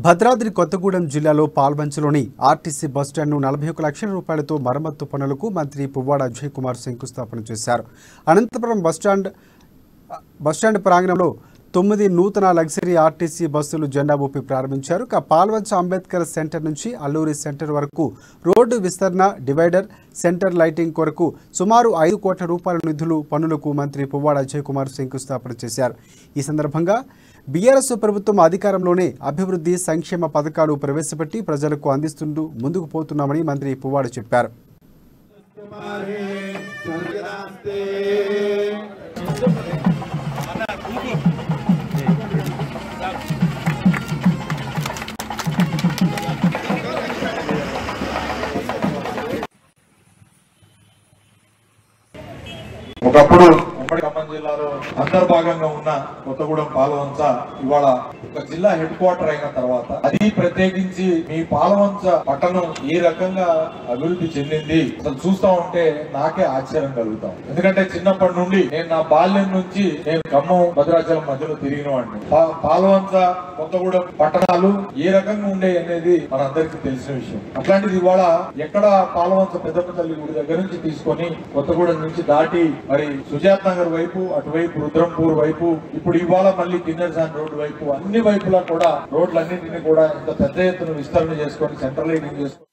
భద్రాద్రి కొత్తగూడెం జిల్లాలో పాల్వంచలోని ఆర్టీసీ బస్టాండ్ను 41 లక్షల రూపాయలతో మరమ్మత్తు పనులకు మంత్రి పువ్వాడ అజయ్ కుమార్ శంకుస్థాపన చేశారు. అనంతపురం బస్టాండ్ ప్రాంగణంలో 9 నూతన లగ్జరీ ఆర్టీసీ బస్సులు జెండా ఊపి ప్రారంభించారు. పాల్వంచ అంబేద్కర్ సెంటర్ నుంచి అల్లూరి సెంటర్ వరకు రోడ్డు విస్తరణ, డివైడర్, సెంటర్ లైటింగ్ కొరకు సుమారు 5 కోట్ల రూపాయల నిధులు పనులకు మంత్రి పువ్వాడ అజయ్ కుమార్ శంకుస్థాపన చేశారు. ఈ సందర్భంగా బీఆర్ఎస్ ప్రభుత్వం అధికారంలోనే అభివృద్ధి సంక్షేమ పథకాలు ప్రవేశపెట్టి ప్రజలకు అందిస్తుంటూ ముందుకు పోతున్నామని మంత్రి పువ్వాడ చెప్పారు. ఒకప్పుడు ఉమ్మడి ఖమ్మం జిల్లాలో అంతర్భాగంగా ఉన్న కొత్తగూడెం పాలవంచ ఇవాళ ఒక జిల్లా హెడ్ క్వార్టర్ అయిన తర్వాత అది ప్రత్యేకించి మీ పాలవంచ పట్టణం ఏ రకంగా అభివృద్ధి చెందింది అసలు చూస్తా ఉంటే నాకే ఆశ్చర్యం కలుగుతాం. ఎందుకంటే చిన్నప్పటి నుండి నేను నా బాల్యం నుంచి నేను ఖమ్మం భద్రాచలం మధ్యలో తిరిగిన వాడిని. పాలవంచ కొత్తగూడెం పట్టణాలు ఏ రకంగా ఉండే అనేది మనందరికీ తెలిసిన విషయం. అట్లాంటిది ఇవాళ ఎక్కడ పాలవంచ పెద్దమ్మ తల్లి గుడి దగ్గర నుంచి తీసుకొని కొత్తగూడెం నుంచి దాటి మరి సుజాత్ నగర్ వైపు, అటువైపు రుద్రంపూర్ వైపు, ఇప్పుడు ఇవాళ మళ్ళీ కిన్నెరసాని రోడ్డు వైపు, అన్ని వైపులా కూడా రోడ్లన్నింటినీ కూడా ఇంత పెద్ద ఎత్తున విస్తరణ చేసుకొని సెంట్రల్ లైటింగ్ చేసుకొని